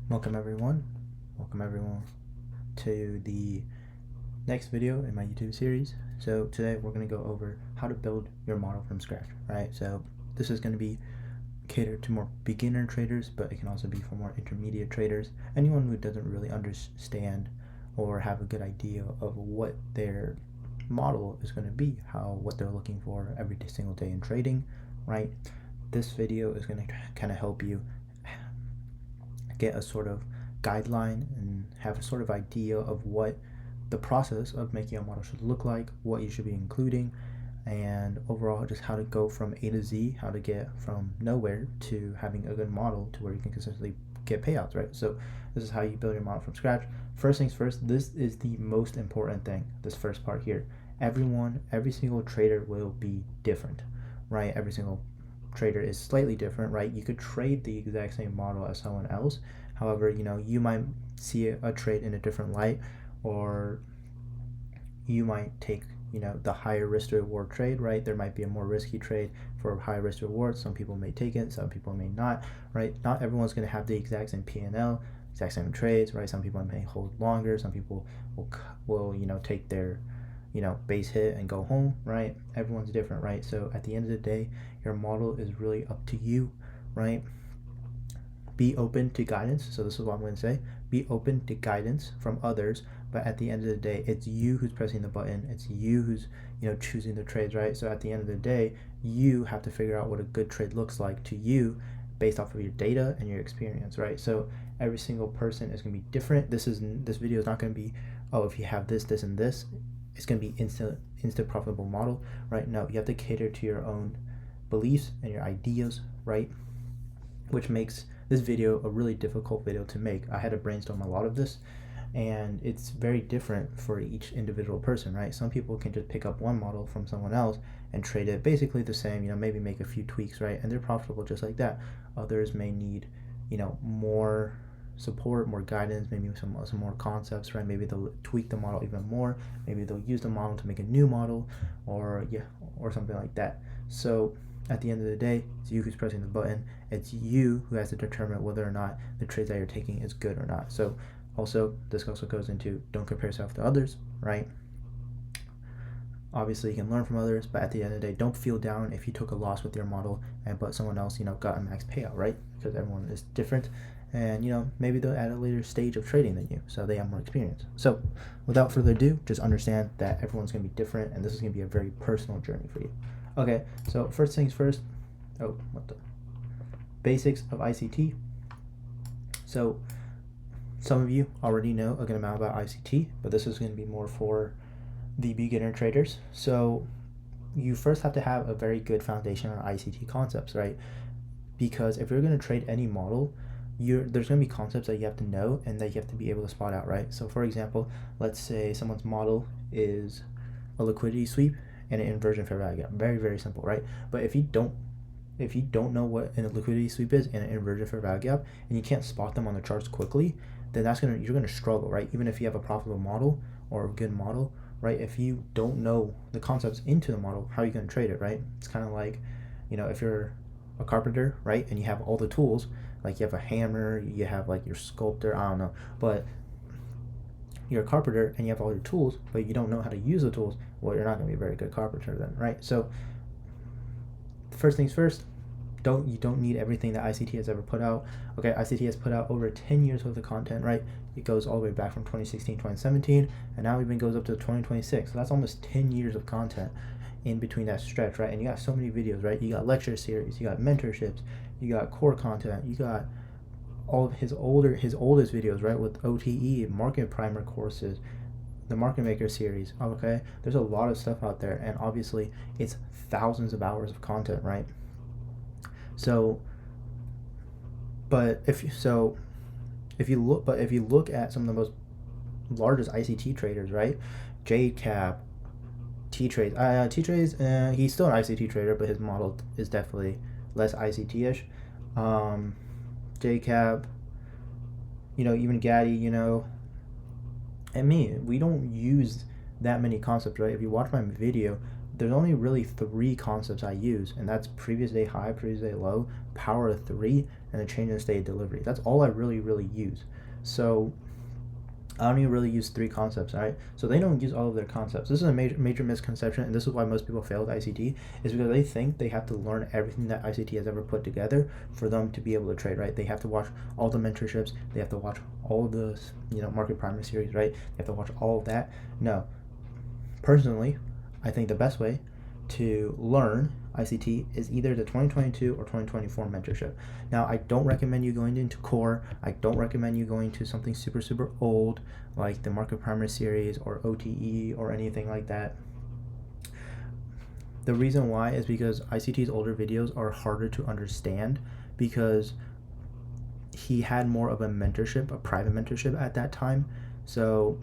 Welcome everyone to the next video in my YouTube series. So today we're going to go over how to build your model from scratch, right? So this is going to be catered to more beginner traders, but it can also be for more intermediate traders, anyone who doesn't really understand or have a good idea of what their model is going to be, what they're looking for every single day in trading, right? This video is going to kind of help you get a sort of guideline and have a sort of idea of what the process of making a model should look like, what you should be including, and overall just how to go from A to Z, how to get from nowhere to having a good model to where you can consistently get payouts, right? So this is how you build your model from scratch. First things first, this is the most important thing, this first part here. Every single trader will be different, right? Every single trader is slightly different, right? You could trade the exact same model as someone else. However, you might see a trade in a different light, or you might take the higher risk to reward trade, right? There might be a more risky trade for high risk to reward. Some people may take it, some people may not, right? Not everyone's going to have the exact same P&L, exact same trades, right? Some people may hold longer, some people will take their base hit and go home, right? Everyone's different, right? So at the end of the day, your model is really up to you, right? Be open to guidance. So this is what I'm going to say. Be open to guidance from others, but at the end of the day, it's you who's pressing the button. It's you who's choosing the trades, right? So at the end of the day, you have to figure out what a good trade looks like to you based off of your data and your experience, right? So every single person is going to be different. This video is not going to be, oh, if you have this, this, and this, it's going to be instant profitable model, right? No, you have to cater to your own beliefs and your ideas, right? Which makes this video a really difficult video to make. I had to brainstorm a lot of this, and it's very different for each individual person, right? Some people can just pick up one model from someone else and trade it basically the same, maybe make a few tweaks, right? And they're profitable just like that. Others may need, more support, more guidance, maybe some more concepts, right? Maybe they'll tweak the model even more. Maybe they'll use the model to make a new model, or something like that. So at the end of the day, it's you who's pressing the button. It's you who has to determine whether or not the trades that you're taking is good or not. So also, this also goes into don't compare yourself to others, right? Obviously, you can learn from others, but at the end of the day, don't feel down if you took a loss with your model but someone else, got a max payout, right? Because everyone is different, and maybe they're at a later stage of trading than you, so they have more experience. So without further ado, just understand that everyone's going to be different, and this is going to be a very personal journey for you. Okay, so first things first. Basics of ICT. So some of you already know a good amount about ICT, but this is going to be more for the beginner traders. So you first have to have a very good foundation on ICT concepts, right? Because if you're going to trade any model, there's going to be concepts that you have to know and that you have to be able to spot out, right? So for example, let's say someone's model is a liquidity sweep and an inversion fair value gap. Very, very simple, right? But if you don't know what a liquidity sweep is and an inversion fair value gap, and you can't spot them on the charts quickly, then you're gonna struggle, right? Even if you have a profitable model or a good model, right? If you don't know the concepts into the model, how are you gonna trade it, right? It's kind of like, if you're a carpenter, right, and you have all the tools, like you have a hammer, you have like your sculptor, I don't know, but you're a carpenter and you have all your tools, but you don't know how to use the tools, well, you're not going to be a very good carpenter then, right? So first things first, you don't need everything that ICT has ever put out. Okay, ICT has put out over 10 years worth of content, right? It goes all the way back from 2016, 2017, and now even goes up to 2026. So that's almost 10 years of content in between that stretch, right? And you got so many videos, right? You got lecture series, you got mentorships, you got core content, you got all of his oldest videos, right, with OTE, market primer courses, the market maker series. Okay, there's a lot of stuff out there, and obviously it's thousands of hours of content, right? So if you look at some of the most largest ICT traders, right, JCap, T-Trades, he's still an ICT trader, but his model is definitely less ICT-ish. JCap, even Gaddy, and me, we don't use that many concepts, right? If you watch my video, there's only really 3 concepts I use, and that's previous day high, previous day low, power of 3, and the change in state of delivery. That's all I really use. So I only really use 3 concepts, all right? So they don't use all of their concepts. This is a major misconception, and this is why most people fail at ICT, is because they think they have to learn everything that ICT has ever put together for them to be able to trade, right? They have to watch all the mentorships, they have to watch all of the, market primary series, right? They have to watch all of that. No. Personally, I think the best way to learn ICT is either the 2022 or 2024 mentorship. Now, I don't recommend you going into core. I don't recommend you going to something super old like the market primary series or OTE or anything like that. The reason why is because ICT's older videos are harder to understand because he had more of a mentorship, a private mentorship at that time. So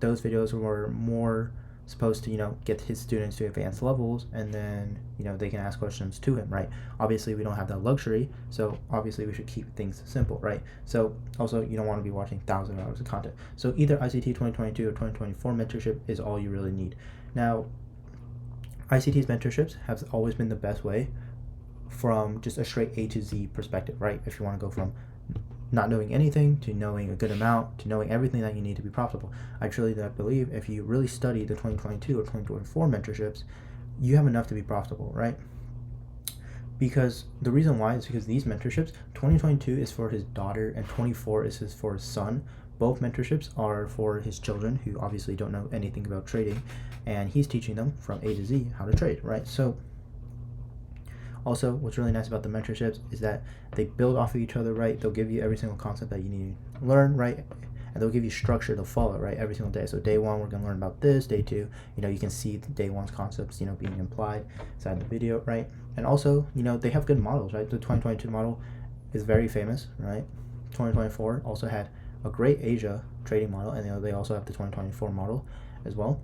those videos were more supposed to, get his students to advanced levels, and then, they can ask questions to him, right? Obviously, we don't have that luxury, so obviously we should keep things simple, right? So also, you don't want to be watching thousands of hours of content. So either ICT 2022 or 2024 mentorship is all you really need. Now, ICT's mentorships have always been the best way from just a straight A to Z perspective, right? If you want to go from not knowing anything to knowing a good amount to knowing everything that you need to be profitable. I truly believe if you really study the 2022 or 2024 mentorships, you have enough to be profitable, right? Because the reason why is because these mentorships, 2022 is for his daughter and 24 is for his son. Both mentorships are for his children who obviously don't know anything about trading, and he's teaching them from A to Z how to trade, right? So also, what's really nice about the mentorships is that they build off of each other, right? They'll give you every single concept that you need to learn, right? And they'll give you structure to follow, right? Every single day. So day 1, we're going to learn about this. Day 2, you can see day 1's concepts, being implied inside the video, right? And also, they have good models, right? The 2022 model is very famous, right? 2024 also had a great Asia trading model, and they also have the 2024 model as well.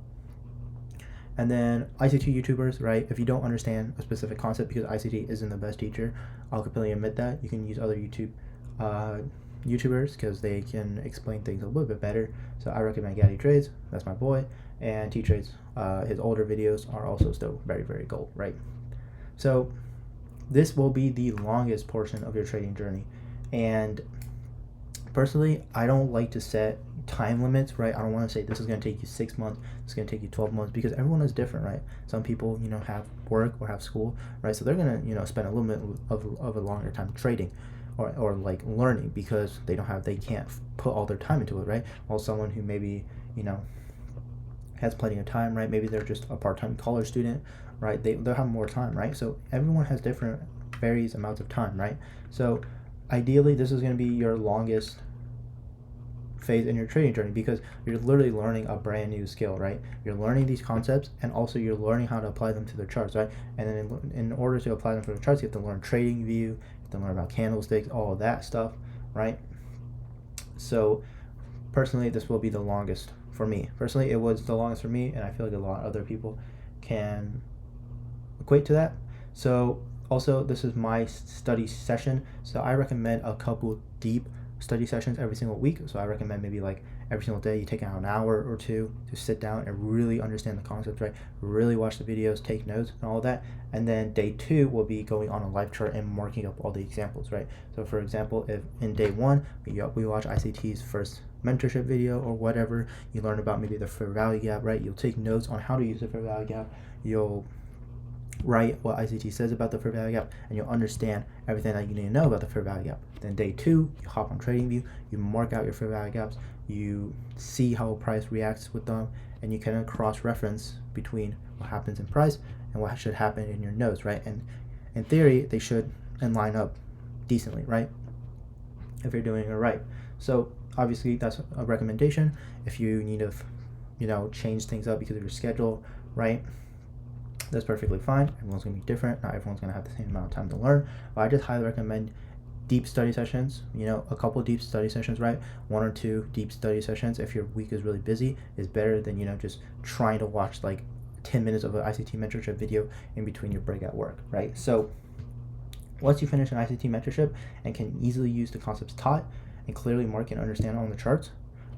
And then ICT YouTubers, right? If you don't understand a specific concept, because ICT isn't the best teacher, I'll completely admit that. You can use other YouTubers because they can explain things a little bit better. So I recommend Gaddy Trades. That's my boy. And T Trades. His older videos are also still very gold, right? So this will be the longest portion of your trading journey. And personally, I don't like to set time limits, right? I don't want to say this is going to take you 6 months, it's going to take you 12 months, because everyone is different, right? Some people, have work or have school, right? So they're going to, spend a little bit of a longer time trading or like learning because they can't put all their time into it, right? While someone who maybe, has plenty of time, right? Maybe they're just a part-time college student, right? They'll have more time, right? So everyone has different various amounts of time, right? So ideally, this is going to be your longest phase in your trading journey because you're literally learning a brand new skill, right? You're learning these concepts, and also you're learning how to apply them to the charts, right? And then in order to apply them to the charts, you have to learn trading view, you have to learn about candlesticks, all of that stuff, right? So personally, this will be the longest for me. Personally, it was the longest for me, and I feel like a lot of other people can equate to that. So also, this is my study session, so I recommend a couple deep study sessions every single week. So I recommend maybe like every single day you take out an hour or 2 to sit down and really understand the concepts, right? Really watch the videos, take notes and all of that. And then day 2 will be going on a live chart and marking up all the examples, right? So for example, if in day 1 we watch ICT's first mentorship video or whatever, you learn about maybe the fair value gap, right? You'll take notes on how to use the fair value gap. You'll write what ICT says about the fair value gap, and you'll understand everything that you need to know about the fair value gap. Then day 2, you hop on TradingView, you mark out your fair value gaps, you see how a price reacts with them, and you kind of cross-reference between what happens in price and what should happen in your notes, right? And in theory, they should line up decently, right? If you're doing it right. So obviously, that's a recommendation. If you need to, change things up because of your schedule, right? That's perfectly fine. Everyone's going to be different. Not everyone's going to have the same amount of time to learn. But I just highly recommend deep study sessions, a couple deep study sessions, right? 1 or 2 deep study sessions if your week is really busy is better than, just trying to watch like 10 minutes of an ICT mentorship video in between your break at work, right? So once you finish an ICT mentorship and can easily use the concepts taught and clearly mark and understand on the charts,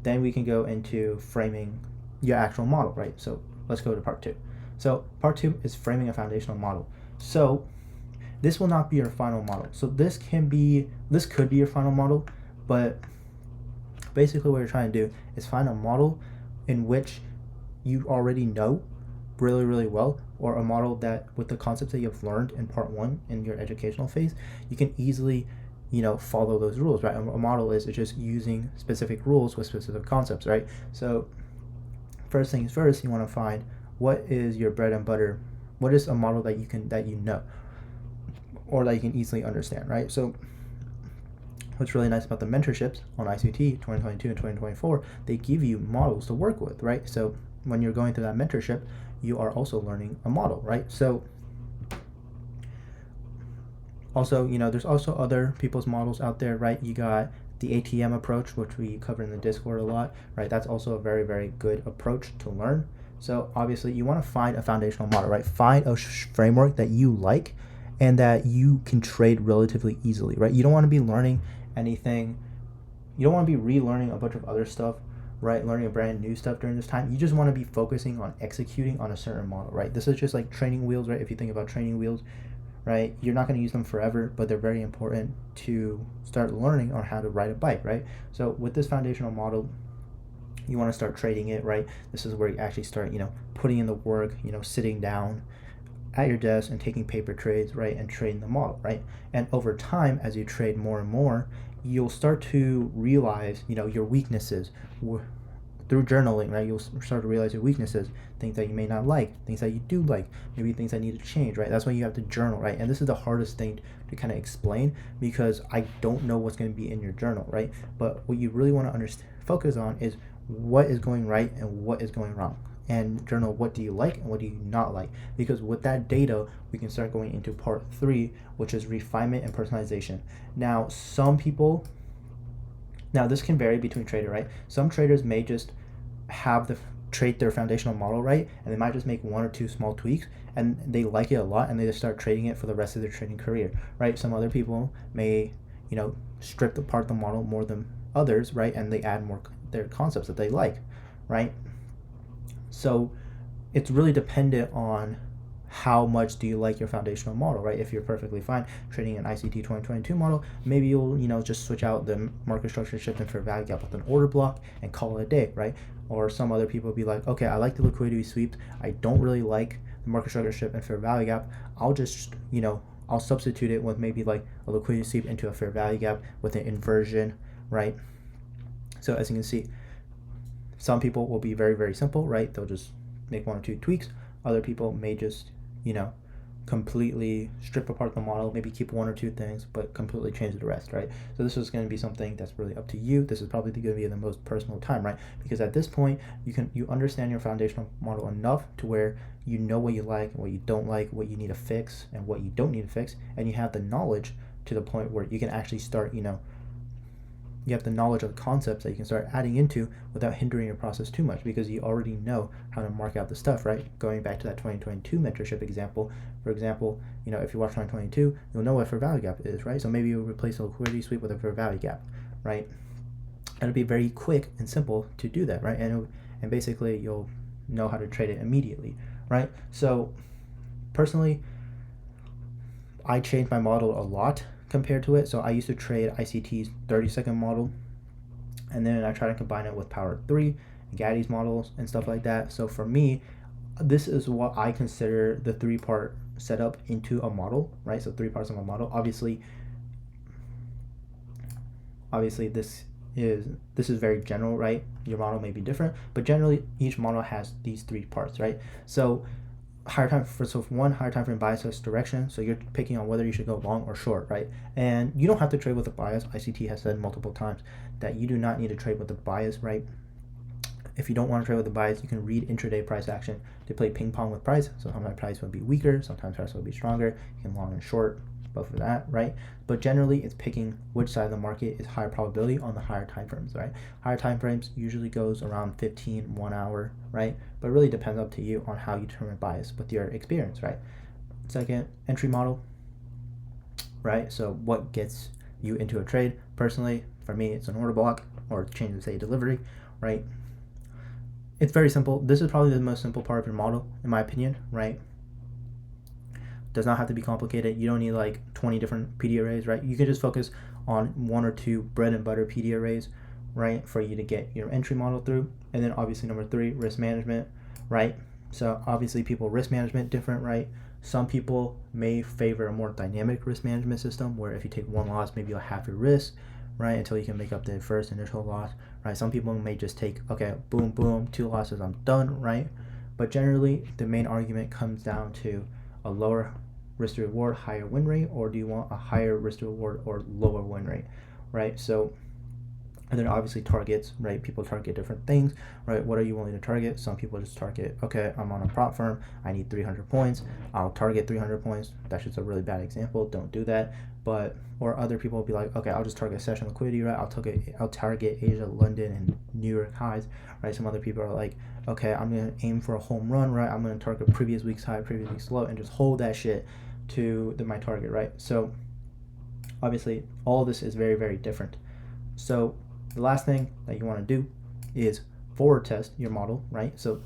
then we can go into framing your actual model, right? So let's go to part 2. So part 2 is framing a foundational model. So this will not be your final model. So this could be your final model, but basically what you're trying to do is find a model in which you already know really, really well, or a model that with the concepts that you've learned in part 1 in your educational phase, you can easily follow those rules, right? A model is just using specific rules with specific concepts, right? So first things first, you want to find what is your bread and butter, what is a model that you know or that you can easily understand, right? So what's really nice about the mentorships on ICT 2022 and 2024, they give you models to work with, right? So when you're going through that mentorship, you are also learning a model, right? So also, there's also other people's models out there, right? You got the ATM approach, which we cover in the Discord a lot, right? That's also a very, very good approach to learn. So obviously you want to find a foundational model, right? Find a framework that you like and that you can trade relatively easily, right? You don't want to be learning anything. You don't want to be relearning a bunch of other stuff, right? Learning a brand new stuff during this time. You just want to be focusing on executing on a certain model, right? This is just like training wheels, right? If you think about training wheels, right, you're not going to use them forever, but they're very important to start learning on how to ride a bike, right? So with this foundational model, you want to start trading it, right? This is where you actually start, putting in the work, sitting down at your desk and taking paper trades, right, and trading the model, right? And over time, as you trade more and more, you'll start to realize, your weaknesses through journaling, right? You'll start to realize your weaknesses, things that you may not like, things that you do like, maybe things that need to change, right? That's why you have to journal, right? And this is the hardest thing to kind of explain because I don't know what's going to be in your journal, right? But what you really want to focus on is what is going right and what is going wrong, and journal what do you like and what do you not like, because with that data we can start going into part 3, which is refinement and personalization. Now this can vary between trader, right? Some traders may just have trade their foundational model right, and they might just make 1 or 2 small tweaks and they like it a lot and they just start trading it for the rest of their trading career, right? Some other people may strip apart the model more than others, right, and they add more their concepts that they like, right? So it's really dependent on how much do you like your foundational model, right? If you're perfectly fine trading an ICT 2022 model, maybe you'll just switch out the market structure shift and fair value gap with an order block and call it a day, right? Or some other people be like, okay, I like the liquidity sweep, I don't really like the market structure shift and fair value gap, I'll just I'll substitute it with maybe like a liquidity sweep into a fair value gap with an inversion, right? So as you can see, some people will be very, very simple, right? They'll just make 1 or 2 tweaks. Other people may just completely strip apart the model, maybe keep 1 or 2 things, but completely change the rest, right? So this is going to be something that's really up to you. This is probably going to be the most personal time, right? Because at this point, you understand your foundational model enough to where you know what you like and what you don't like, what you need to fix and what you don't need to fix, and you have the knowledge to the point where you can actually start, you have the knowledge of the concepts that you can start adding into without hindering your process too much, because you already know how to mark out the stuff, right? Going back to that 2022 mentorship example, for example, if you watch 2022, you'll know what fair value gap is, right? So maybe you'll replace a liquidity sweep with a fair value gap, right? And it'll be very quick and simple to do that, right? And basically you'll know how to trade it immediately, right? So personally, I changed my model a lot compared to it. So I used to trade ICT's 30-second model, and then I try to combine it with Power 3, Gaddy's models, and stuff like that. So for me, this is what I consider the 3-part setup into a model, right? So 3 parts of a model. Obviously this is very general, right? Your model may be different, but generally each model has these 3 parts, right? So higher time frame bias versus direction. So you're picking on whether you should go long or short, right? And you don't have to trade with a bias. ICT has said multiple times that you do not need to trade with a bias, right? If you don't want to trade with a bias, you can read intraday price action to play ping pong with price. So sometimes price will be weaker, sometimes price will be stronger. You can long and short both of that, right? But generally it's picking which side of the market is higher probability on the higher time frames, right? Higher time frames usually goes around 15, 1 hour, right? But it really depends up to you on how you determine bias with your experience, right? Second, entry model, right? So what gets you into a trade? Personally, for me, it's an order block or change of say delivery, right? it's very simple. This is probably the most simple part of your model, in my opinion, right? Does not have to be complicated. You don't need like 20 different PD arrays, right? You can just focus on 1 or 2 bread and butter PD arrays, right, for you to get your entry model through. And then obviously number 3, risk management, right? So obviously people risk management different, right? Some people may favor a more dynamic risk management system where if you take 1 loss, maybe you'll half your risk, right, until you can make up the first initial loss, right? Some people may just take, okay, boom, boom, 2 losses, I'm done, right? But generally, the main argument comes down to a lower risk to reward, higher win rate, or do you want a higher risk to reward or lower win rate, right? So, and then obviously targets, right? People target different things, right? What are you willing to target? Some people just target, okay, I'm on a prop firm, I need 300 points, I'll target 300 points. That's just a really bad example, don't do that. But, or other people will be like, okay, I'll just target session liquidity, right? I'll target Asia, London, and New York highs, right? Some other people are like, okay, I'm gonna aim for a home run, right? I'm gonna target previous week's high, previous week's low, and just hold that shit to my target, right? So obviously all of this is very, very different. So the last thing that you want to do is forward test your model, right? So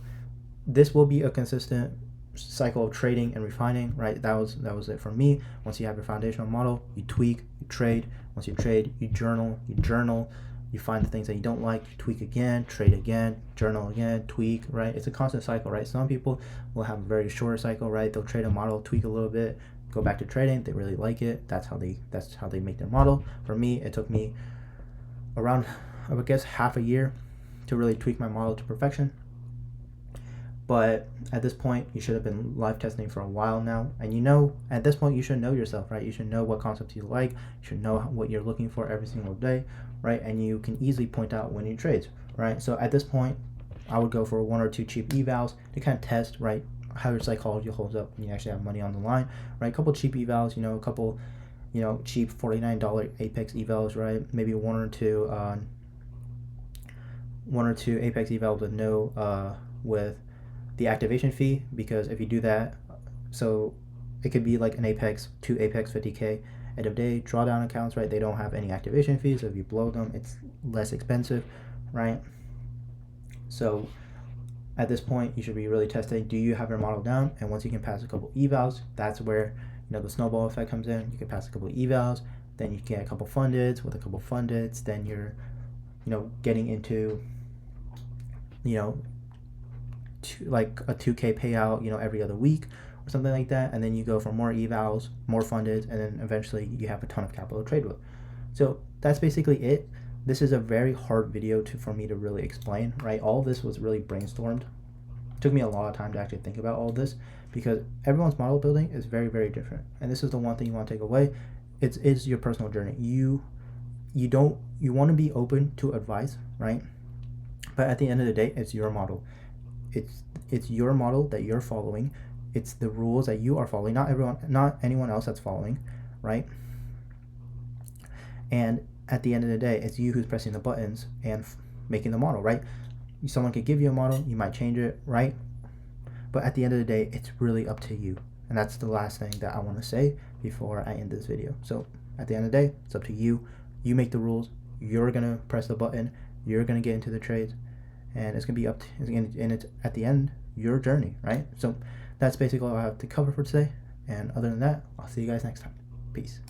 this will be a consistent cycle of trading and refining, right? That was it for me. Once you have your foundational model, you tweak, you trade. Once you trade, you journal, you find the things that you don't like, you tweak again, trade again, journal again, tweak, right? It's a constant cycle, right? Some people will have a very short cycle, right? They'll trade a model, tweak a little bit, go back to trading, they really like it. That's how they make their model. For me, it took me around, I would guess, half a year to really tweak my model to perfection. But at this point, you should have been live testing for a while now. And at this point, you should know yourself, right? You should know what concepts you like. You should know what you're looking for every single day, right? And you can easily point out winning trades, right? So at this point, I would go for 1 or 2 cheap evals to kind of test, right, how your psychology holds up when you actually have money on the line, right? A couple cheap evals, a couple, cheap $49 Apex evals, right? Maybe 1 or 2 Apex evals with with the activation fee, because if you do that, so it could be like an Apex, 2 Apex 50K end of day drawdown accounts, right? They don't have any activation fees, so if you blow them, it's less expensive, right? So at this point, you should be really testing, do you have your model down? And once you can pass a couple evals, that's where the snowball effect comes in. You can pass a couple evals, then you get a couple fundeds. With a couple fundeds, then you're getting into like a 2K payout every other week or something like that, and then you go for more evals, more funded, and then eventually you have a ton of capital to trade with. So that's basically it. This is a very hard video for me to really explain, right? All of this was really brainstormed. It took me a lot of time to actually think about all of this because everyone's model building is very, very different. And this is the one thing you want to take away. It's your personal journey. You want to be open to advice, right? But at the end of the day, it's your model. It's your model that you're following. It's the rules that you are following, not anyone else that's following, right? And at the end of the day, it's you who's pressing the buttons and making the model, right? Someone could give you a model, you might change it, right? But at the end of the day, it's really up to you. And that's the last thing that I want to say before I end this video. So at the end of the day, it's up to you. You make the rules. You're going to press the button. You're going to get into the trades. And it's going to be and it's at the end, your journey, right? So that's basically all I have to cover for today. And other than that, I'll see you guys next time. Peace.